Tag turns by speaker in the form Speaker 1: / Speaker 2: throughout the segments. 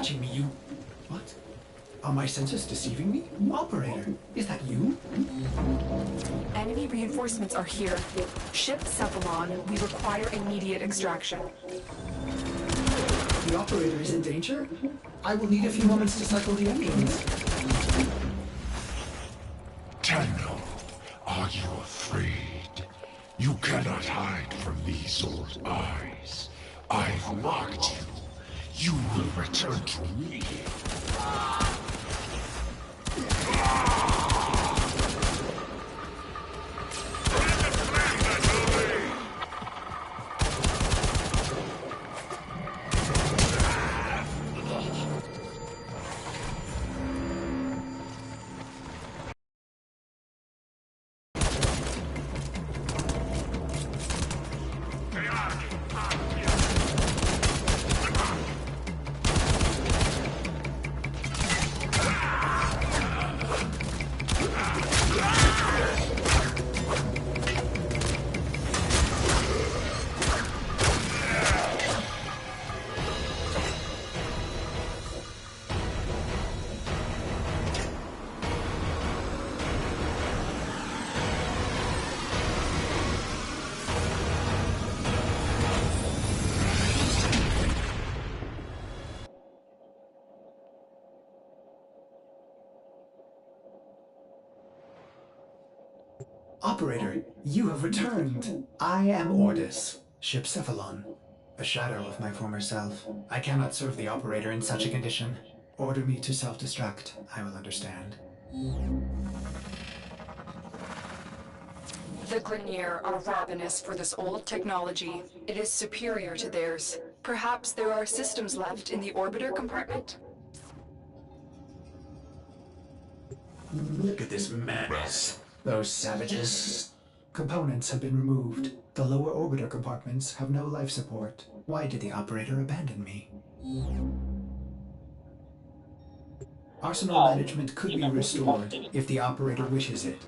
Speaker 1: watching me, you... What? Are my senses deceiving me? Operator, is that you?
Speaker 2: Enemy reinforcements are here. Ship Cephalon, we require immediate extraction.
Speaker 1: The operator is in danger? I will need a few moments to cycle the engines.
Speaker 3: Tango, are you afraid? You cannot hide from these old eyes. I've marked you. You will return to me.
Speaker 1: Operator, you have returned. I am Ordis, Ship Cephalon, a shadow of my former self. I cannot serve the operator in such a condition. Order me to self-destruct. I will understand.
Speaker 2: The Grineer are ravenous for this old technology. It is superior to theirs. Perhaps there are systems left in the orbiter compartment?
Speaker 1: Look at this mess. Those savages. Components have been removed. The lower orbiter compartments have no life support. Why did the operator abandon me? Arsenal management could be restored if the operator wishes it.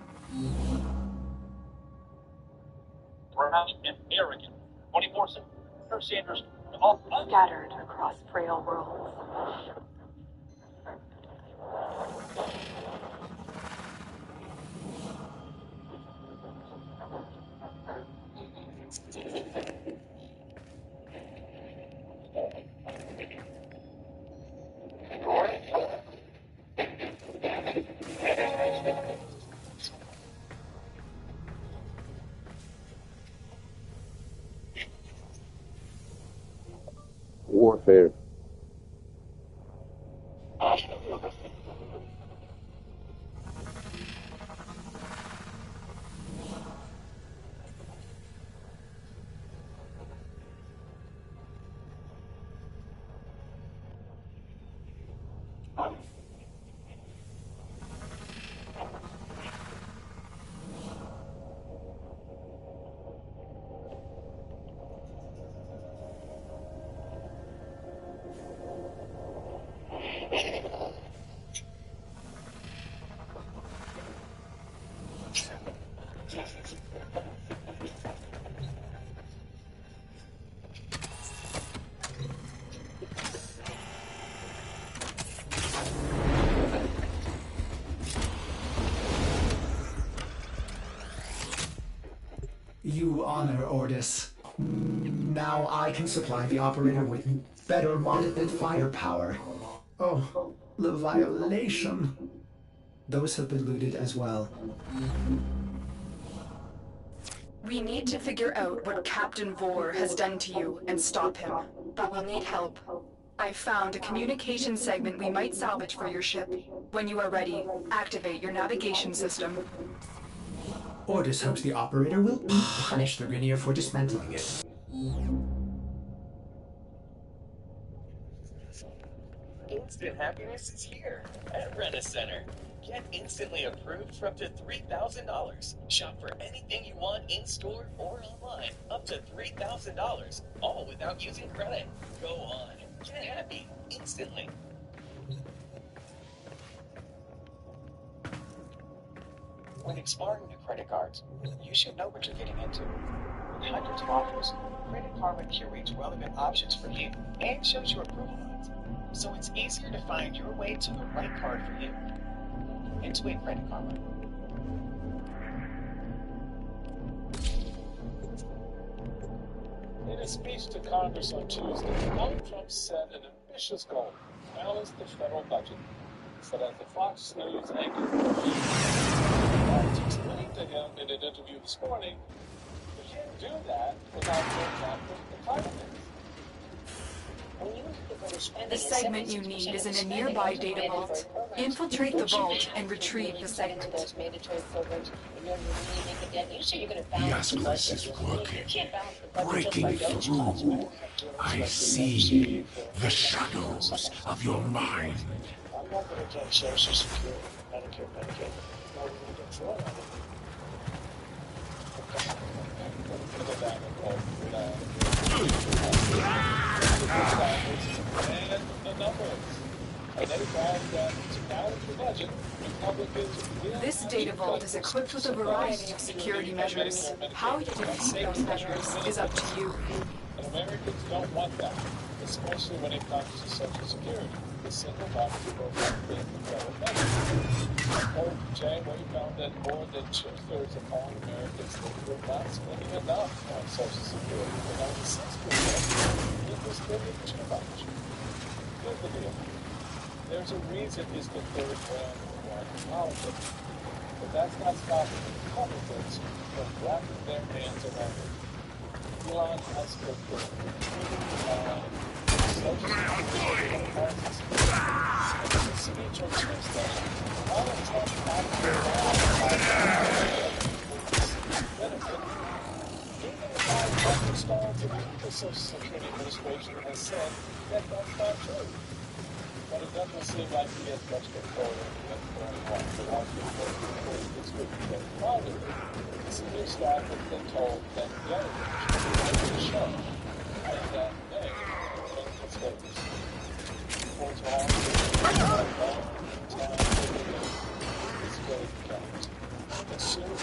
Speaker 4: Brash and arrogant. 24/7. Sanders.
Speaker 2: Scattered across frail worlds.
Speaker 5: Warfare.
Speaker 1: You honor Ordis. Now I can supply the operator with better monitored firepower. Oh, the violation. Those have been looted as well.
Speaker 2: We need to figure out what Captain Vor has done to you and stop him. But we'll need help. I found a communication segment we might salvage for your ship. When you are ready, activate your navigation system.
Speaker 1: Ordis hopes the operator will punish the Grineer for dismantling it.
Speaker 6: Instant happiness is here at Rent-A-Center. Get instantly approved for up to $3,000. Shop for anything you want in-store or online. Up to $3,000. All without using credit. Go on. Get happy instantly. When exploring new credit cards, you should know what you're getting into. With hundreds of offers, Credit Karma curates relevant options for you and shows you approval lines. so it's easier to find your way to the right card for you. And to wait for any karma.
Speaker 5: In a speech to Congress on Tuesday, Donald Trump set an ambitious goal: balance the federal budget. He said at the Fox News anchor explained to him in an interview this morning, you can't do that without going after the climate change.
Speaker 2: The segment you need is in a nearby data vault. Infiltrate the vault and retrieve the segment.
Speaker 3: The Asclepius is working, breaking through. I see the shadows of your mind.
Speaker 5: I'm not going to get Social Security, Medicare, Medicaid. No, we're going to get thrown out of and the numbers. And they found that to balance the budget, Republicans will...
Speaker 2: This data vault is equipped with a variety of security measures. How you defeat those measures is up to you.
Speaker 5: And Americans don't want that, especially when it comes to Social Security, the single largest program in the federal budget. According to Jay, we found that more than 2/3 of all Americans think we're not spending enough on Social Security, and only 6% think we're spending too much. Here's the deal. There's a reason it's the third round of politics, but that's not stopping Republicans from wrapping their hands around it. Elon has put the Social Security crisis in a speech on Tuesday. Donald Trump advocated benefit. Even the five stars of the Social Security Administration has said that that's not true. But it doesn't seem like he has much control over what's going on. The Washington Post reported this week that privately, senior staff has been told that the other is show and that they make mistakes. Reports all is very counts. As soon as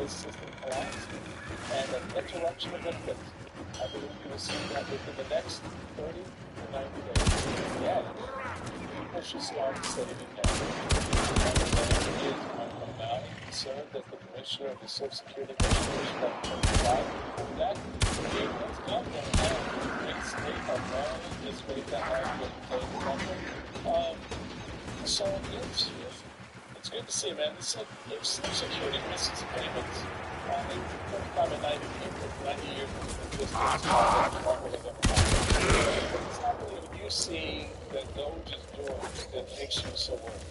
Speaker 5: this system collapsed and an interruption of benefits. I believe you will see that within the next 30 to 90 days. Yeah, people should start saving now. I'm now concerned that the Commissioner of the Social Security Administration has testified that it was not going to have a state of Maryland is ready to have been paid for. So it's good to see, man. If Social Security misses payments, they put 45 and 90 years of this it's not really when you see that Doge is doing that makes you so worried.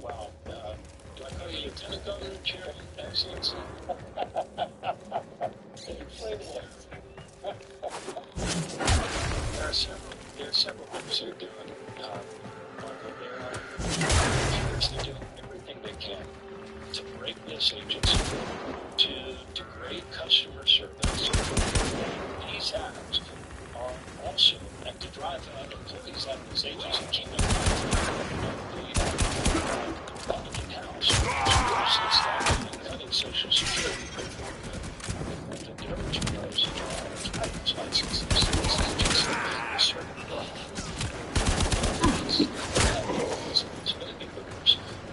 Speaker 5: Wow. Do I call you Lieutenant Governor, Chair, Excellency? Play the lights. There are several things they're doing. They're doing everything they can to break this agency, to degrade customer service. These acts are also meant to drive out employees out of this agency, keep them Republican House, cutting Social Security before the difference was driver's licenses. This is just a certain law.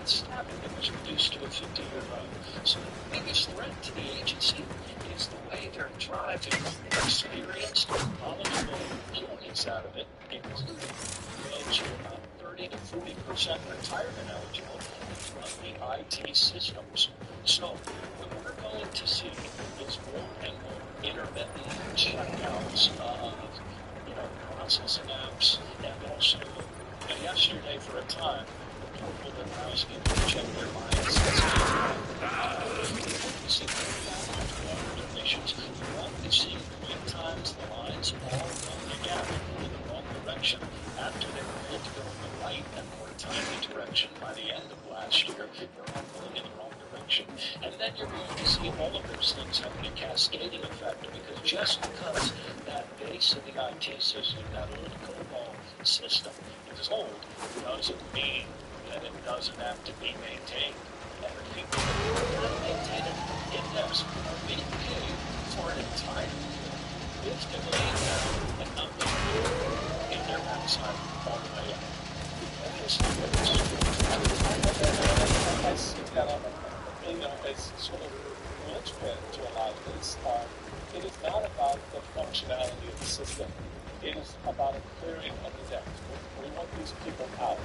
Speaker 5: Staffing was reduced to a 50-year low. So the biggest threat to the agency is the way they're driving experienced, knowledgeable employees out of it, including those who are about 30 to 40% retirement eligible from the IT systems. So what we're going to see is more and more intermittent shutdowns of processing apps, and also yesterday for a time people that allows people to check their lines. We see donations. We see 3 times the lines all run together with the wrong direction. direction. After they were able to go in the right and more timely direction by the end of last year, they're all going in the wrong direction. And then you're going to see all of those things having a cascading effect, because just because that base of the IT system, that old COBOL system, is old, doesn't mean that it doesn't have to be maintained. And the people that maintain it, get this, are being paid for an entire year, 50 million down and not in their backside all the way up. And this I see that as sort of linchpin to a lot of this. It is not about the functionality of the system. It is about a clearing of the debt. We want these people out.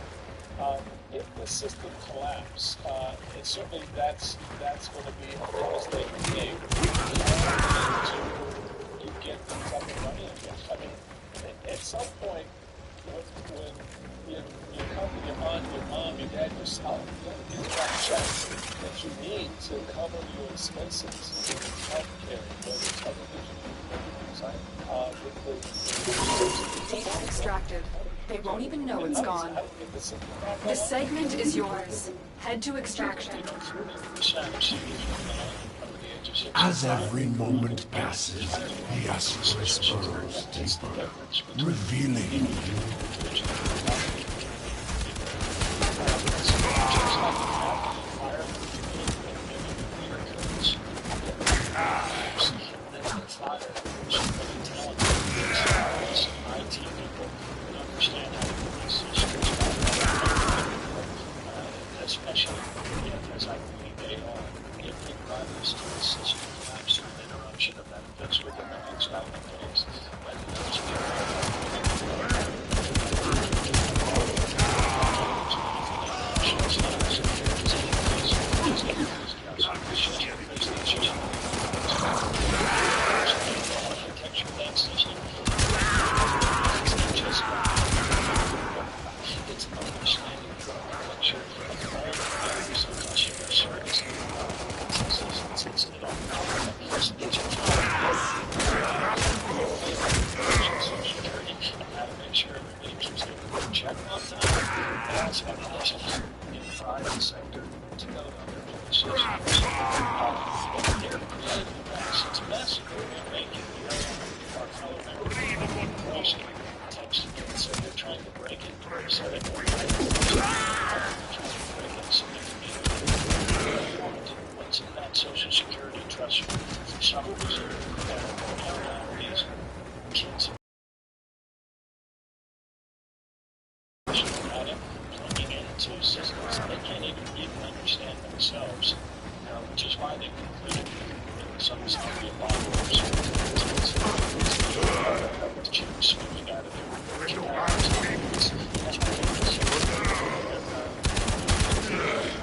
Speaker 5: If the system collapses, and certainly that's going to be a devastating thing. To get things up and running again. I mean, at some point, when you come to your aunt, your mom, your dad, yourself, you got to get that check that you need to cover your expenses in healthcare, whether it's television,
Speaker 2: Data extracted. They won't even know it's gone. The segment is yours. Head to extraction.
Speaker 3: As every moment passes, the essence burrows deeper, revealing
Speaker 5: especially as I believe they are, giving rise to a system of absolute interruption of benefits within the next 90 days. It's understanding the architecture of all the values of customer service and how to make sure everybody keeps getting checked on time. And also connections in the private sector to go to other places. They're creating a mess. It's a mess. They're making our fellow members attention. So they're trying to break it. So they can break it. So they can what's in that Social Security trust for some reason. These kids plugging into systems they can't even read and understand themselves, which is why they concluded some security followers swimming out of their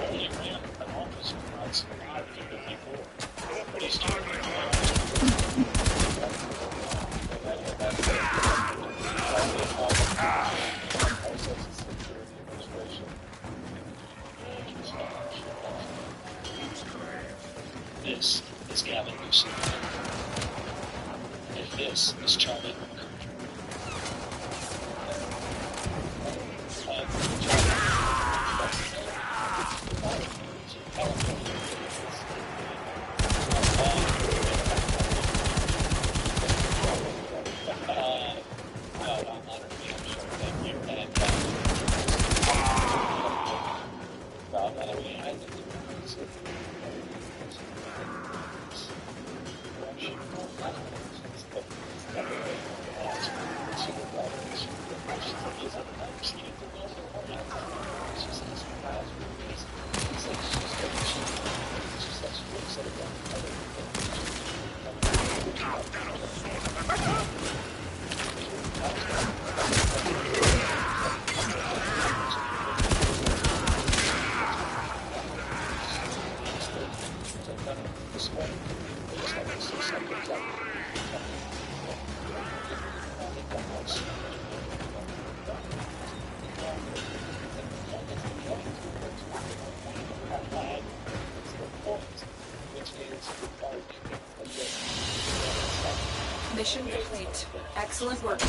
Speaker 5: only ran an office of months and 5 people. Nobody's doing it. This is Gavin Newsom. And this is Charlie Kirk.
Speaker 2: Mission complete. Excellent work.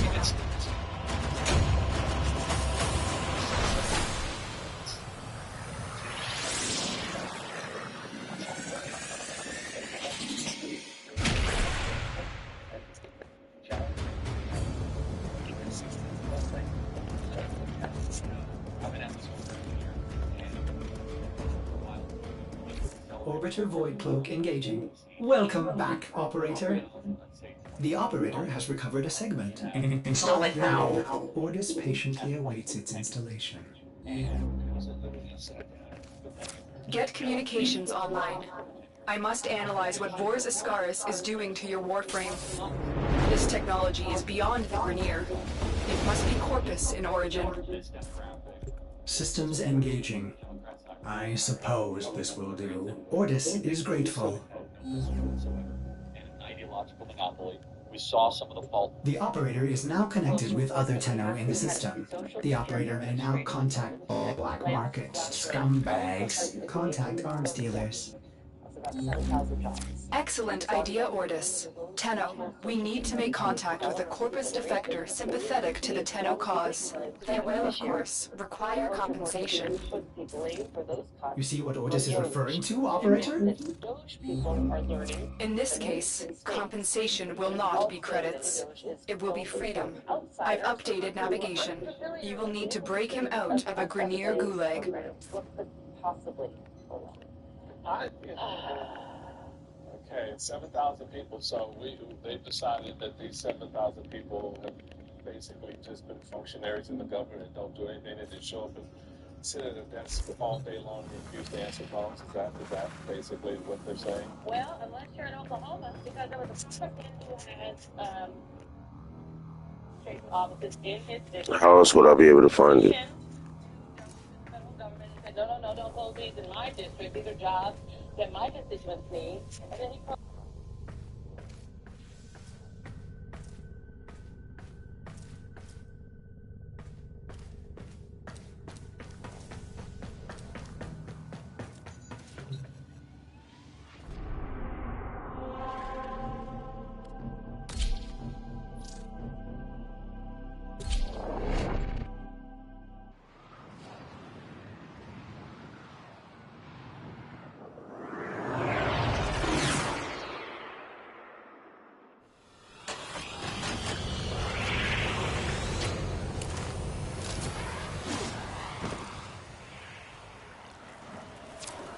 Speaker 1: Orbiter Void Cloak engaging. Welcome back, Operator. The Operator has recovered a segment. Install it now. Ordis patiently awaits its installation.
Speaker 2: Get communications online. I must analyze what Vor's Ascaris is doing to your Warframe. This technology is beyond the Grenier. It must be Corpus in origin.
Speaker 1: Systems engaging. I suppose this will do. Ordis is grateful.
Speaker 4: An ideological monopoly. We saw some of the fault.
Speaker 1: The Operator is now connected with other Tenno in the system. The Operator may now contact all black market scumbags. Contact arms dealers.
Speaker 2: Excellent idea, Ordis. Tenno, we need to make contact with a Corpus defector sympathetic to the Tenno cause. They will, of course, require compensation.
Speaker 1: You see what Ordis is referring to, Operator?
Speaker 2: In this case, compensation will not be credits. It will be freedom. I've updated navigation. You will need to break him out of a Grenier gulag.
Speaker 5: Okay, it's 7,000 people, so they've decided that these 7,000 people have basically just been functionaries in the government and don't do anything. They just show up and sit at a desk all day long and refuse to answer phones. Is that basically what they're saying?
Speaker 7: Well, unless you're in Oklahoma, because there was a person who has offices in his district.
Speaker 8: How else would I be able to find it?
Speaker 7: Federal government said, no, don't close these in my district. These are jobs that my constituents need. And then he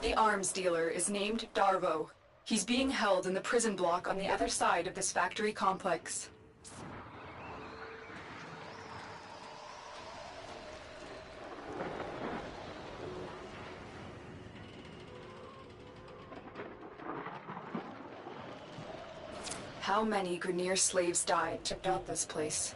Speaker 2: The arms dealer is named Darvo. He's being held in the prison block on the other side of this factory complex. How many Grenier slaves died to build this place?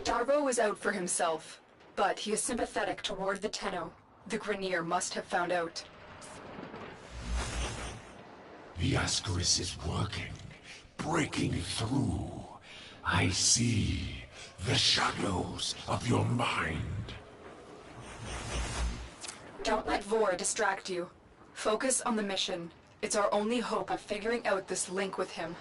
Speaker 2: Darvo is out for himself, but he is sympathetic toward the Tenno. The Grenier must have found out.
Speaker 3: The Ascaris is working, breaking through. I see the shadows of your mind.
Speaker 2: Don't let Vor distract you. Focus on the mission. It's our only hope of figuring out this link with him.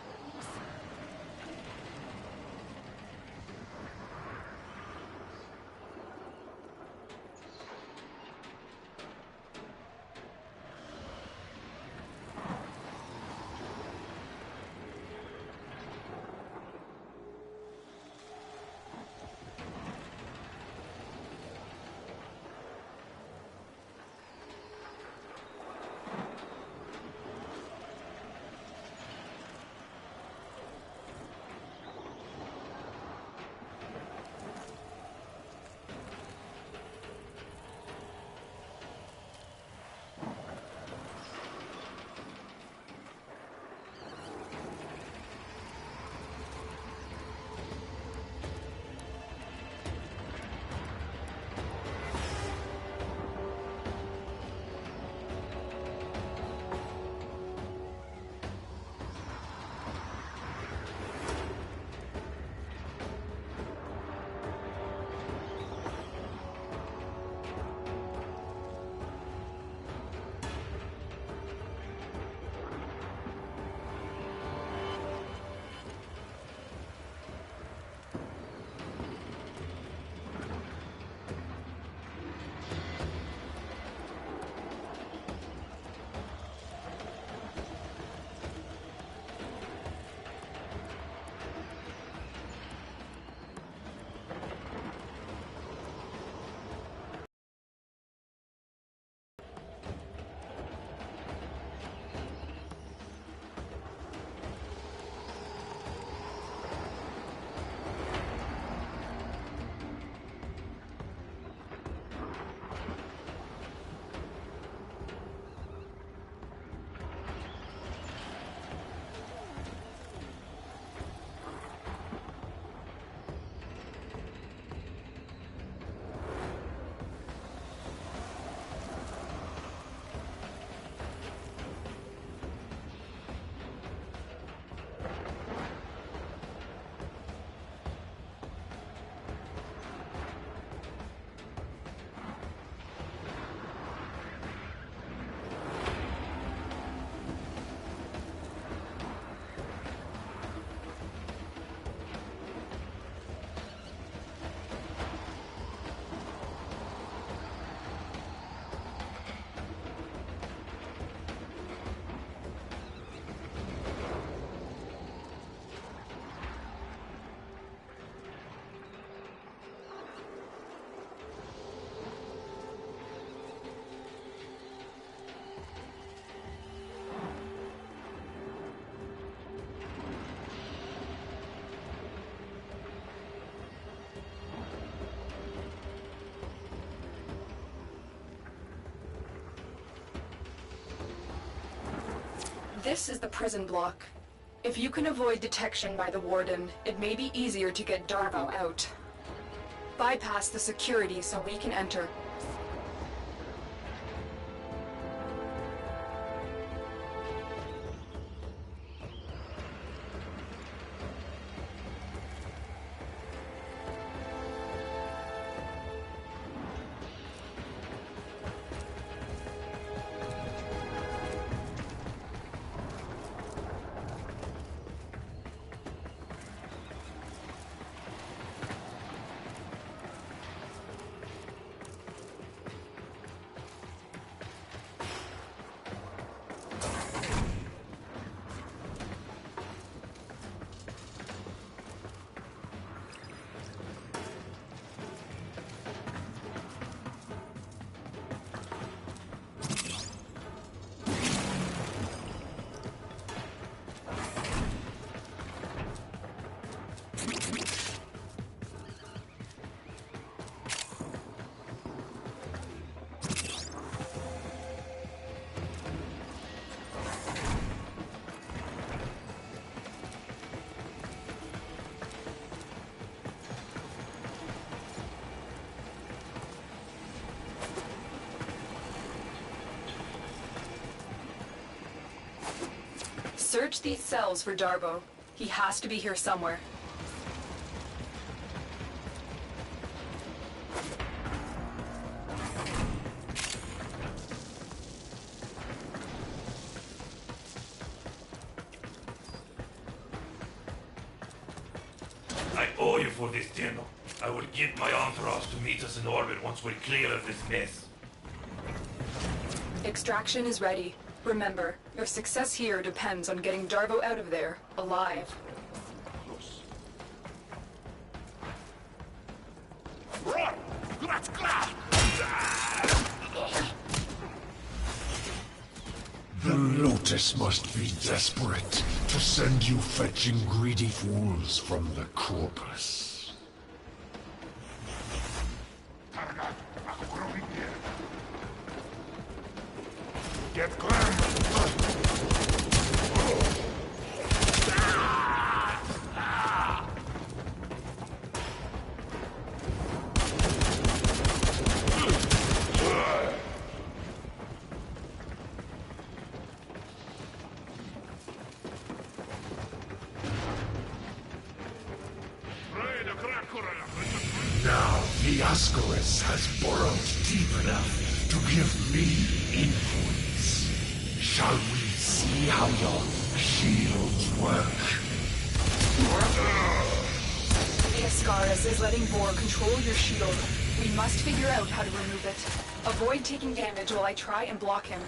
Speaker 2: This is the prison block. If you can avoid detection by the warden, it may be easier to get Darvo out. Bypass the security so we can enter. Search these cells for Darvo. He has to be here somewhere.
Speaker 8: I owe you for this dinner. I will get my entourage to meet us in orbit once we're clear of this mess.
Speaker 2: Extraction is ready. Remember, your success here depends on getting Darvo out of there, alive.
Speaker 3: The Lotus must be desperate to send you fetching greedy fools from the corpus. Get Glenn! Now the Ascaris has burrowed deep enough to give me influence. Shall we see how your shields work?
Speaker 2: The Ascaris is letting Vor control your shield. We must figure out how to remove it. Avoid taking damage while I try and block him.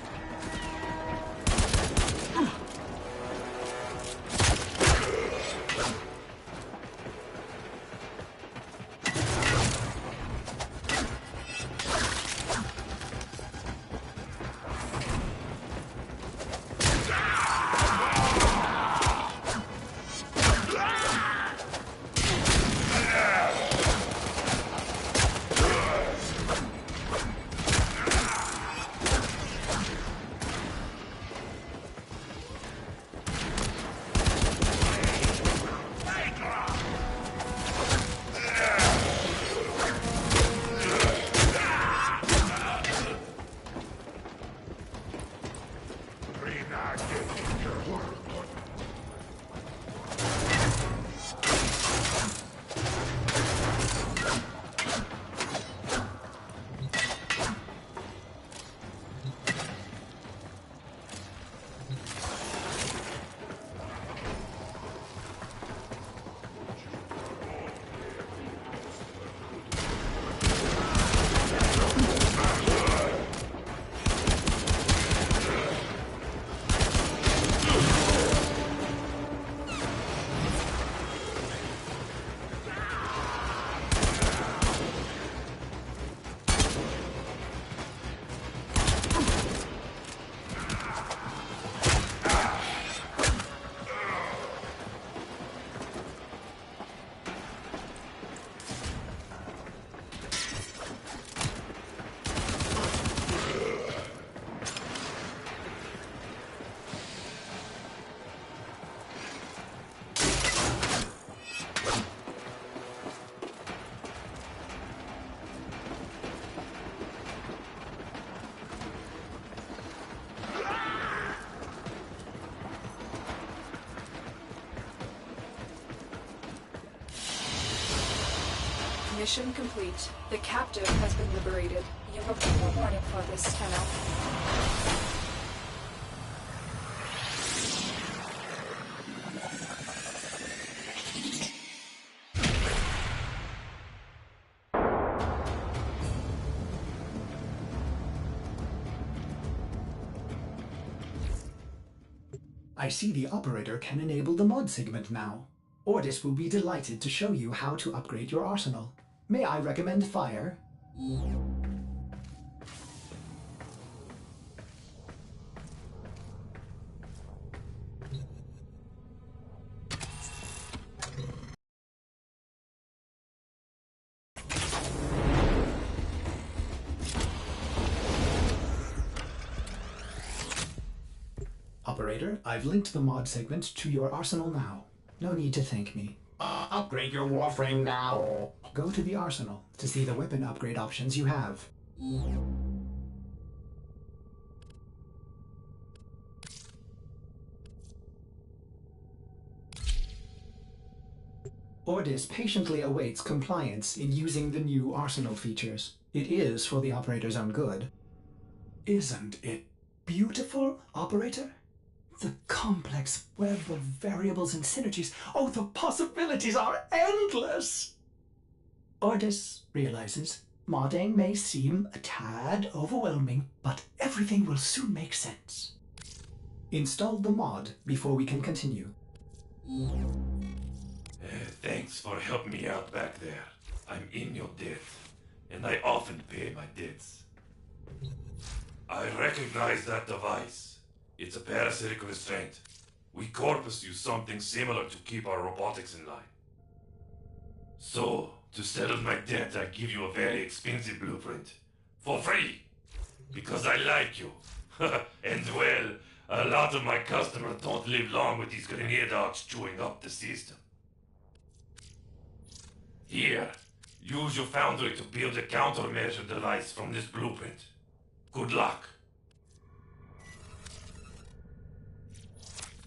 Speaker 2: Mission complete. The captive has been liberated. You have full warning for this, Tenno.
Speaker 1: I see the operator can enable the mod segment now. Ordis will be delighted to show you how to upgrade your arsenal. May I recommend fire? Operator, I've linked the mod segment to your arsenal now. No need to thank me.
Speaker 9: Upgrade your Warframe now.
Speaker 1: Go to the arsenal to see the weapon upgrade options you have. Ordis patiently awaits compliance in using the new arsenal features. It is for the operator's own good. Isn't it beautiful, operator? The complex web of variables and synergies. Oh, the possibilities are endless! Ordis realizes modding may seem a tad overwhelming, but everything will soon make sense. Install the mod before we can continue.
Speaker 8: Thanks for helping me out back there. I'm in your debt, and I often pay my debts. I recognize that device. It's a parasitic restraint. We Corpus use something similar to keep our robotics in line. So, to settle my debt, I give you a very expensive blueprint. For free! Because I like you. And well, a lot of my customers don't live long with these grenade dogs chewing up the system. Here, use your foundry to build a countermeasure device from this blueprint. Good luck.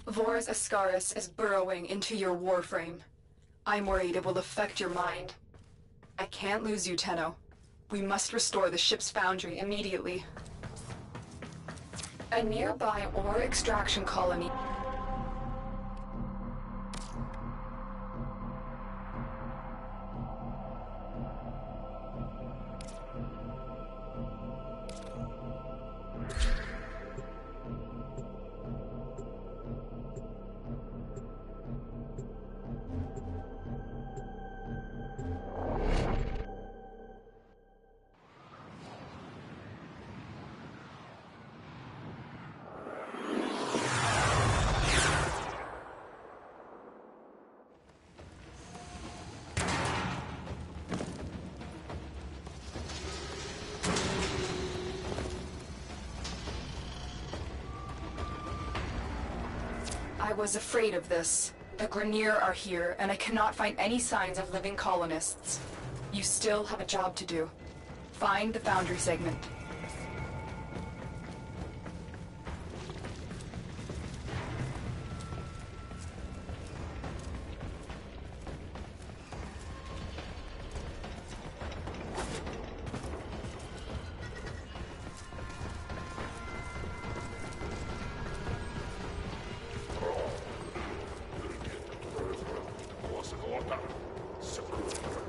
Speaker 2: Vor's Ascaris is burrowing into your warframe. I'm worried it will affect your mind. I can't lose you, Tenno. We must restore the ship's foundry immediately. A nearby ore extraction colony. I was afraid of this. The Grineer are here, and I cannot find any signs of living colonists. You still have a job to do. Find the foundry segment.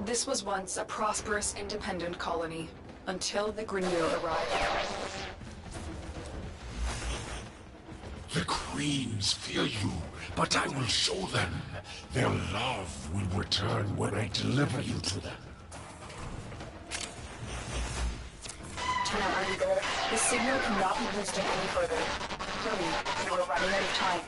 Speaker 2: This was once a prosperous, independent colony, until the Grineer arrived.
Speaker 3: The Queens fear you, but I will show them. Their love will return when I deliver you to them.
Speaker 2: Tenno, are you there? The signal cannot be boosted any further. Hurry, you are running out of time.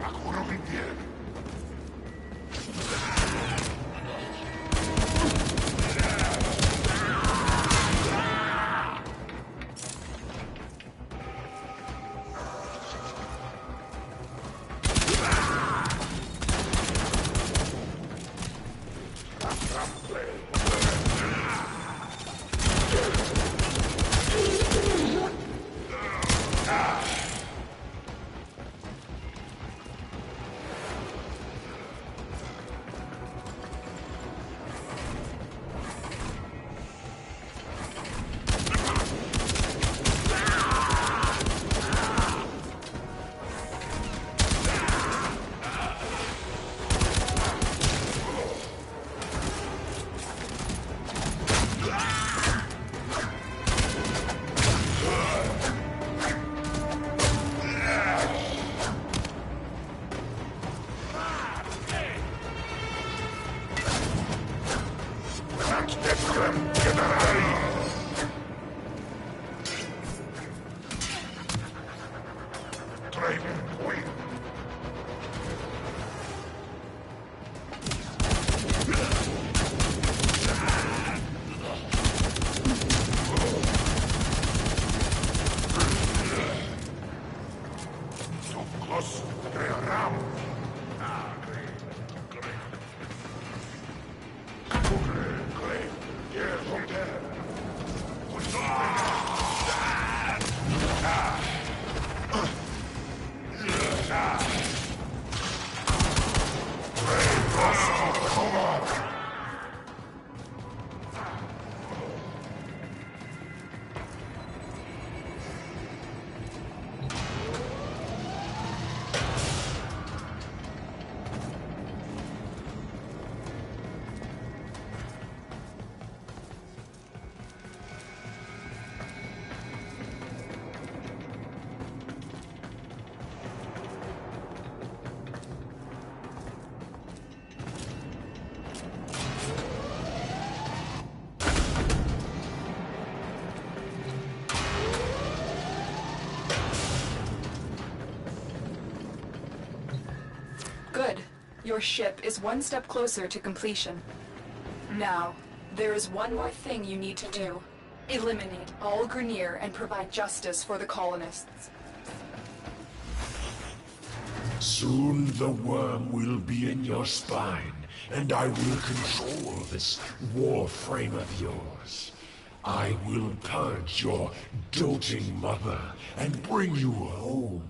Speaker 3: Ancora bien.
Speaker 2: Good. Your ship is one step closer to completion. Now, there is one more thing you need to do. Eliminate all Grineer and provide justice for the colonists.
Speaker 3: Soon the worm will be in your spine, and I will control this warframe of yours. I will purge your doting mother and bring you home.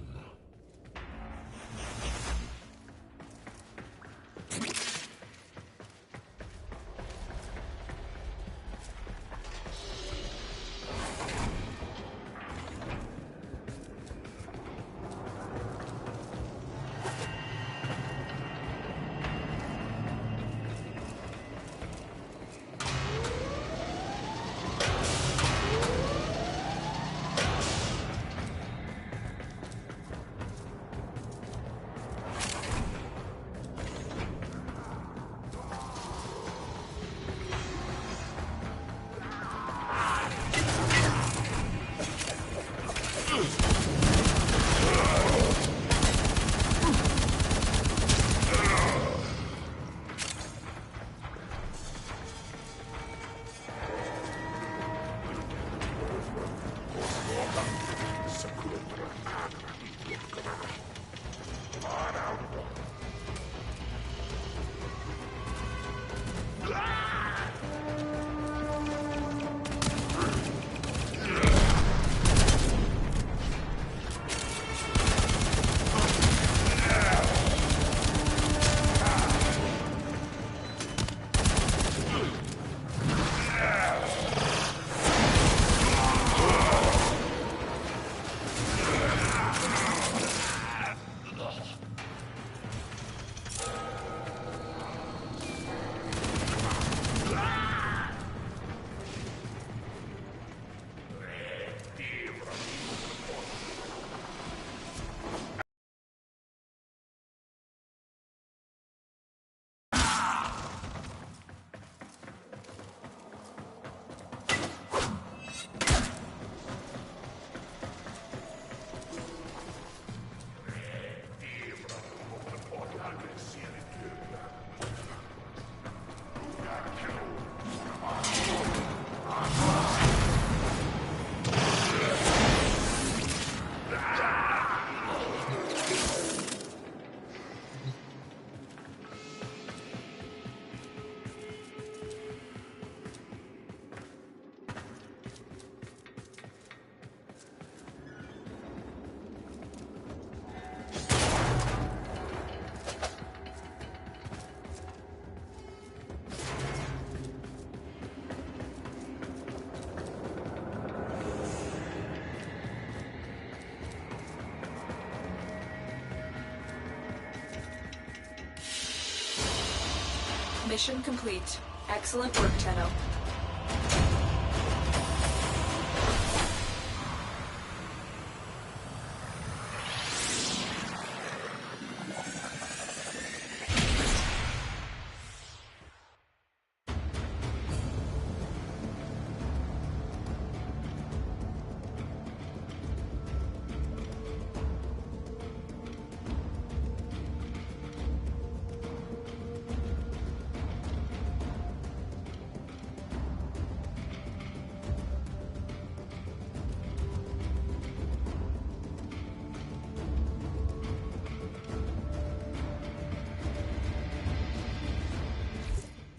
Speaker 2: Mission complete. Excellent work, Tenno.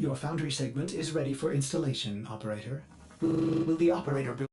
Speaker 1: Your foundry segment is ready for installation, operator. Will the operator be